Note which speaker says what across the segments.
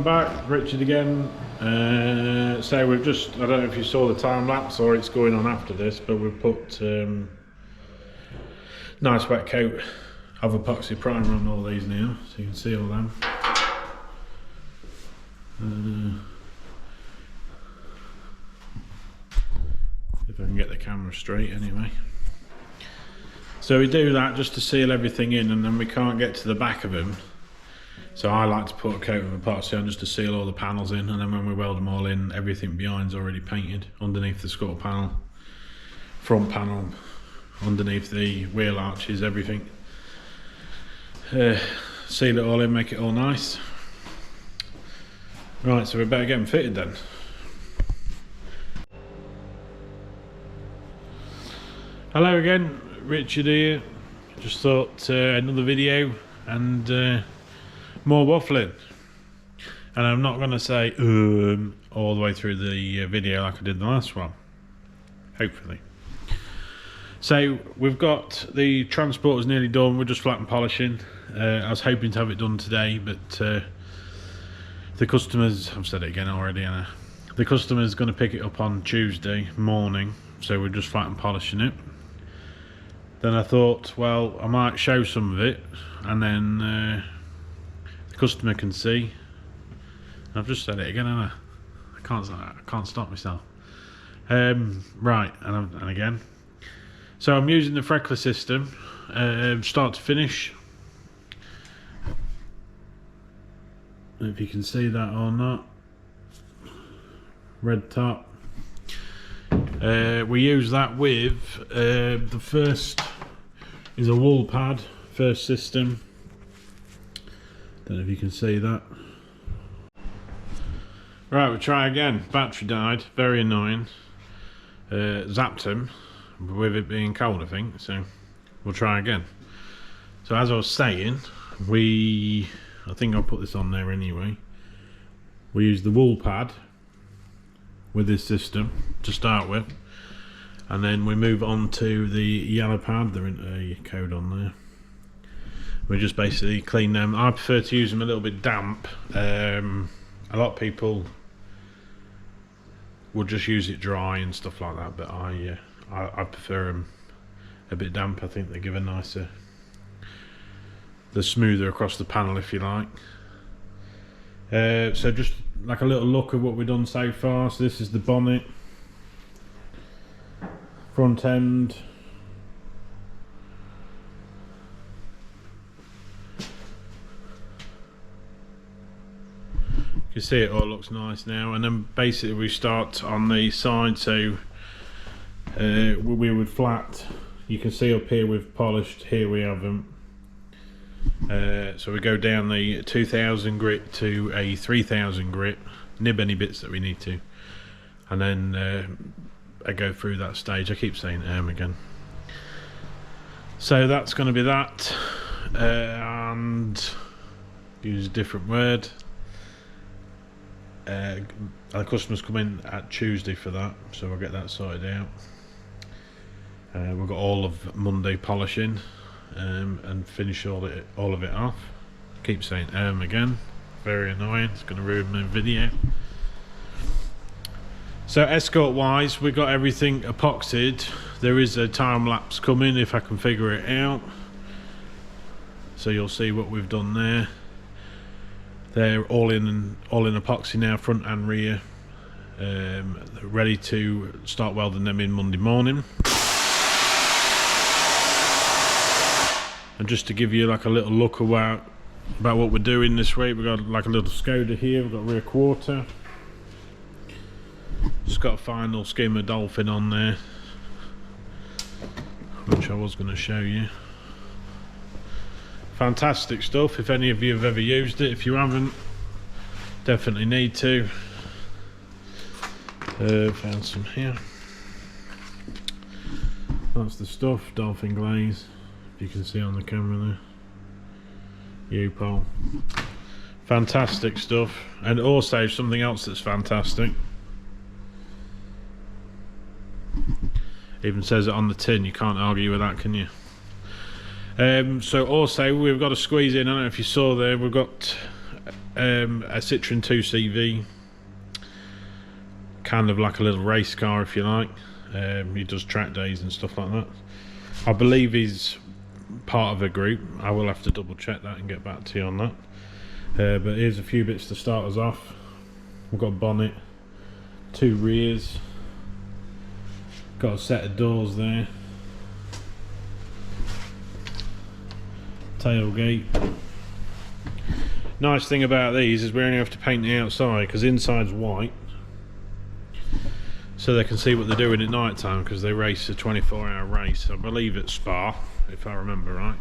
Speaker 1: back, Richard again. So we've just, I don't know if you saw the time lapse or it's going on after this, but we've put nice wet coat of epoxy primer on all these now, so you can see all them. If I can get the camera straight anyway. So we do that just to seal everything in, and then we can't get to the back of them. So I like to put a coat of epoxy on just to seal all the panels in, and then when we weld them all in, everything behind's already painted underneath the escort panel, front panel, underneath the wheel arches, everything. Seal it all in, make it all nice. Right, so we better get them fitted then. Hello again, Richard here. Just thought another video and more waffling. And I'm not going to say all the way through the video like I did the last one. Hopefully. So we've got the transporters nearly done, we're just flat and polishing. I was hoping to have it done today, but the customers, I've said it again already, Anna. The customer's going to pick it up on Tuesday morning, so we're just flat and polishing it. Then I thought, well, I might show some of it, and then the customer can see. I've just said it again, Anna. I can't stop myself. Right, and again. So I'm using the freckler system, start to finish. If you can see that or not. Red top. We use that with the first is a wool pad, first system. Don't know if you can see that. Right, we'll try again. Battery died, very annoying. Zapped him with it being cold, I think, so we'll try again. So as I was saying, I think I'll put this on there anyway. We use the wool pad with this system to start with, and then we move on to the yellow pad. There isn't a code on there. We just basically clean them. I prefer to use them a little bit damp. A lot of people will just use it dry and stuff like that, but I prefer them a bit damp. I think they give a nicer, they're smoother across the panel, if you like. So just like a little look at what we've done so far. So this is the bonnet, front end, you can see it all looks nice now, and then basically we start on the side. So we would flat, you can see up here we've polished, here we have them. So we go down the 2000 grit to a 3000 grit, nib any bits that we need to, and then I go through that stage. I keep saying ermm again. So that's going to be that, and use a different word. Our customers come in at Tuesday for that, so we'll get that sorted out. We've got all of Monday polishing. And finish all of it off. Keep saying ermm again, very annoying, it's going to ruin my video. So escort wise, we got everything epoxied. There is a time lapse coming if I can figure it out, so you'll see what we've done there. They're all in epoxy now, front and rear, ready to start welding them in Monday morning. And just to give you like a little look about what we're doing this week, we've got like a little Skoda here, we've got rear quarter. Just got a final skimmer dolphin on there, which I was going to show you. Fantastic stuff, if any of you have ever used it. If you haven't, definitely need to. Found some here. That's the stuff, dolphin glaze. You can see on the camera there, U-pole. Fantastic stuff. And also something else that's fantastic, even says it on the tin, you can't argue with that, can you? So also we've got to squeeze in, I don't know if you saw there, we've got a Citroen 2CV, kind of like a little race car if you like. He does track days and stuff like that. I believe he's part of a group. I will have to double check that and get back to you on that. But here's a few bits to start us off. We've got a bonnet, 2 rears, got a set of doors there, tailgate. Nice thing about these is we only have to paint the outside because inside's white, so they can see what they're doing at night time, because they race a 24-hour race, I believe at Spa, if I remember right.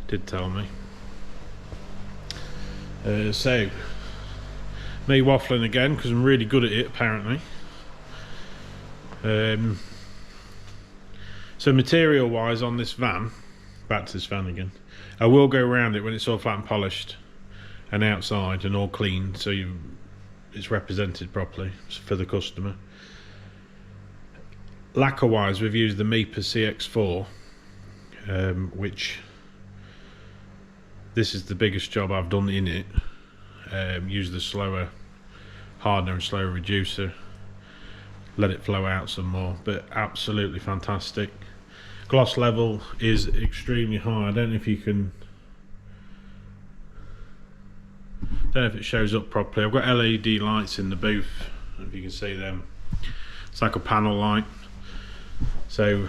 Speaker 1: Did tell me. So me waffling again because I'm really good at it apparently. So material wise on this van, back to this van again, I will go around it when it's all flat and polished and outside and all clean, so it's represented properly for the customer. Lacquer wise, we've used the mipa CX4, which this is the biggest job I've done in it. Use the slower hardener and slower reducer, let it flow out some more, but absolutely fantastic. Gloss level is extremely high. I don't know if you can, don't know if it shows up properly. I've got LED lights in the booth, if you can see them. It's like a panel light, so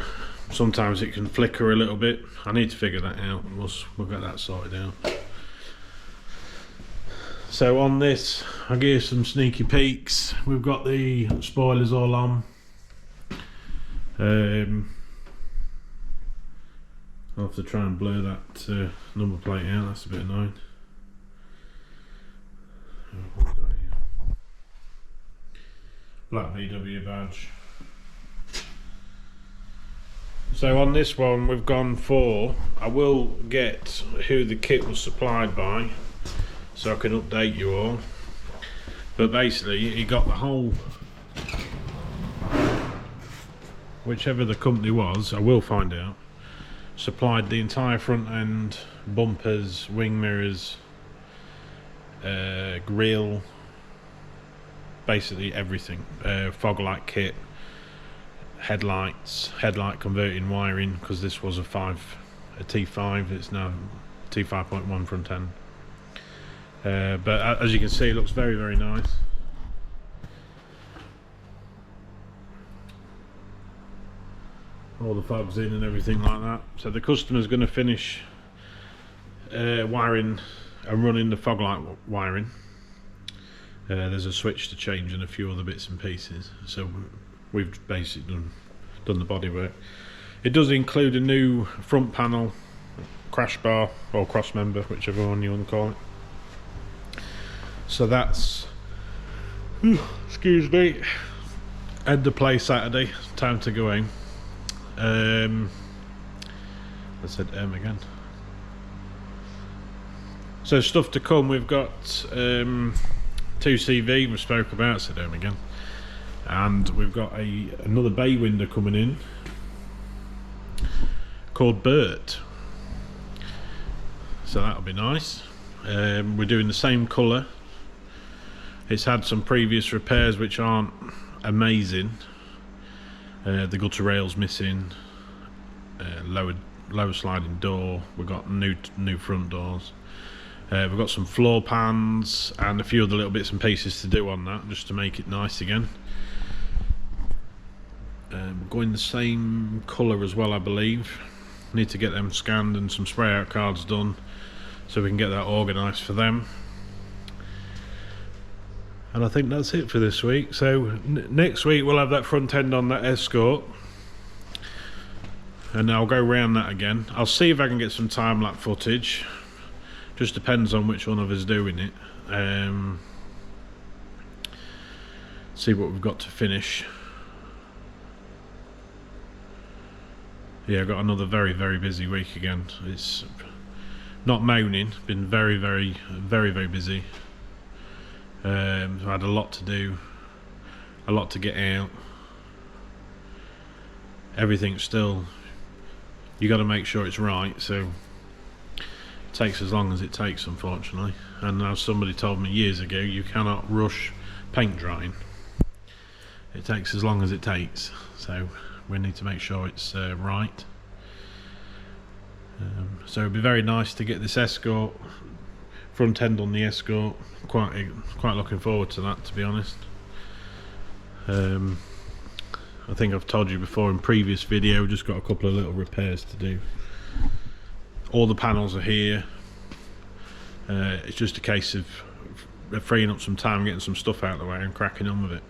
Speaker 1: sometimes it can flicker a little bit. I need to figure that out. We'll get that sorted out. So on this, I'll give you some sneaky peeks. We've got the spoilers all on. I'll have to try and blur that number plate out. That's a bit annoying. What have we got here? Black VW badge. So on this one we've gone for, I will get who the kit was supplied by so I can update you all, but basically he got the whole, whichever the company was, I will find out, supplied the entire front end, bumpers, wing mirrors, grille, basically everything, fog light kit, headlights, headlight converting wiring, because this was a T5, it's now t5.1 front end. But as you can see, it looks very, very nice. All the fogs in and everything like that. So the customer's going to finish wiring and running the fog light wiring. There's a switch to change and a few other bits and pieces. So we've basically done the bodywork. It does include a new front panel, crash bar or cross member, whichever one you want to call it. So that's, excuse me, end of play Saturday, time to go home. I said again. So stuff to come, we've got 2CV we spoke about, said again, and we've got another bay window coming in called Bert, so that'll be nice. We're doing the same colour. It's had some previous repairs which aren't amazing. The gutter rail's missing, lower sliding door, we've got new front doors, we've got some floor pans and a few other little bits and pieces to do on that, just to make it nice again. We're going the same colour as well, I believe. Need to get them scanned and some spray out cards done so we can get that organised for them. And I think that's it for this week. So next week we'll have that front end on that Escort, and I'll go around that again. I'll see if I can get some time-lapse footage. Just depends on which one of us doing it. See what we've got to finish. Yeah, I've got another very, very busy week again. It's not moaning, been very, very, very, very busy. I had a lot to do, a lot to get out. Everything's still, you got to make sure it's right, so takes as long as it takes, unfortunately. And as somebody told me years ago, you cannot rush paint drying. It takes as long as it takes, so we need to make sure it's right. So it'd be very nice to get this escort, front end on the escort. Quite looking forward to that, to be honest. I think I've told you before in previous video, just got a couple of little repairs to do. All the panels are here. It's just a case of freeing up some time, getting some stuff out of the way and cracking on with it.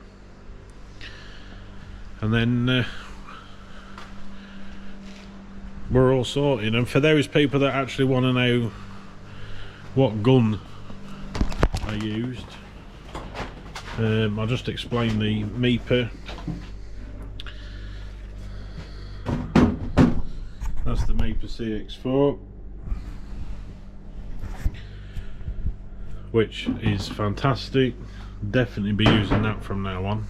Speaker 1: And then we're all sorted. And for those people that actually want to know what gun I used, I'll just explain the mipa. That's the mipa CX4, which is fantastic. Definitely be using that from now on.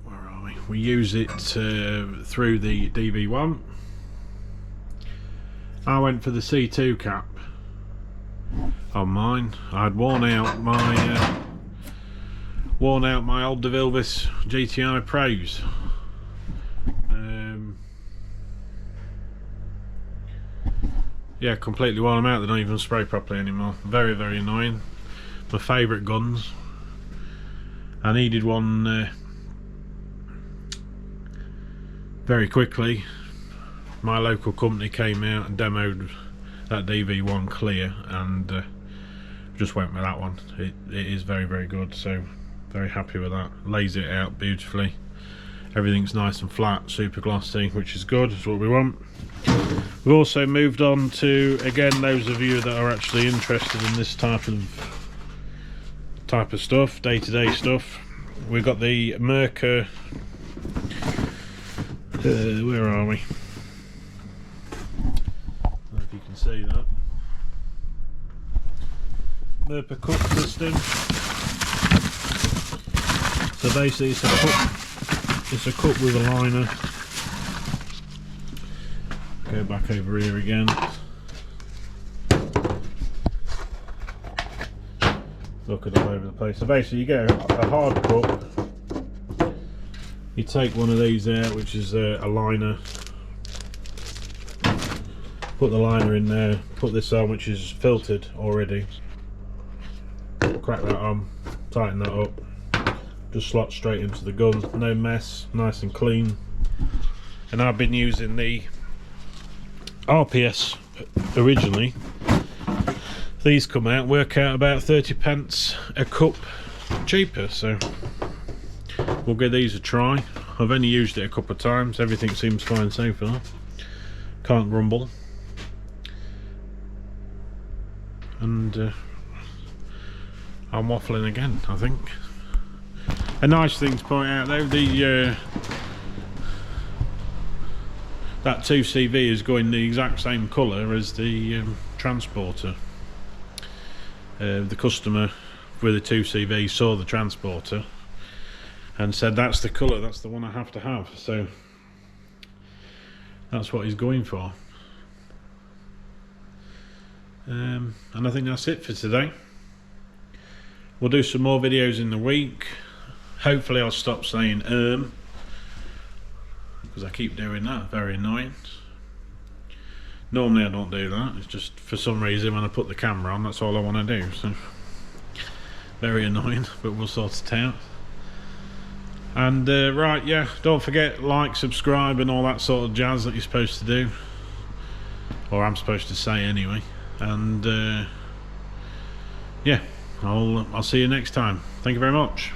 Speaker 1: Where are we? We use it through the DV1. I went for the C2 cap on mine. I'd worn out my old devilbiss GTI Pros. Yeah, completely worn them out. They don't even spray properly anymore. Very, very annoying. My favourite guns. I needed one very quickly. My local company came out and demoed that DV1 clear, and just went with that one. It is very, very good, so very happy with that. Lays it out beautifully. Everything's nice and flat, super glossy, which is good. It's what we want. We've also moved on to, again, those of you that are actually interested in this type of stuff, day-to-day stuff. We've got the Murker. Where are we? I don't know if you can see that. Murker cup system. So basically, it's a cup. It's a cup with a liner. Go back over here again. Look at all over the place. So basically you get a hard cup. You take one of these out, which is a liner. Put the liner in there. Put this on, which is filtered already. Crack that on. Tighten that up. Just slot straight into the gun. No mess. Nice and clean. And I've been using the RPS originally. These come out, work out about 30p a cup cheaper, so we'll give these a try. I've only used it a couple of times. Everything seems fine so far. Can't grumble. And I'm waffling again, I think. A nice thing to point out though, the that 2CV is going the exact same colour as the transporter. The customer with the 2CV saw the transporter and said that's the colour, that's the one I have to have, so that's what he's going for. And I think that's it for today. We'll do some more videos in the week. Hopefully I'll stop saying ermm, because I keep doing that. Very annoying. Normally I don't do that. It's just for some reason when I put the camera on, that's all I want to do. So very annoying, but we'll sort it out. And right, yeah, don't forget, like, subscribe and all that sort of jazz that you're supposed to do, or I'm supposed to say anyway. And yeah, I'll see you next time. Thank you very much.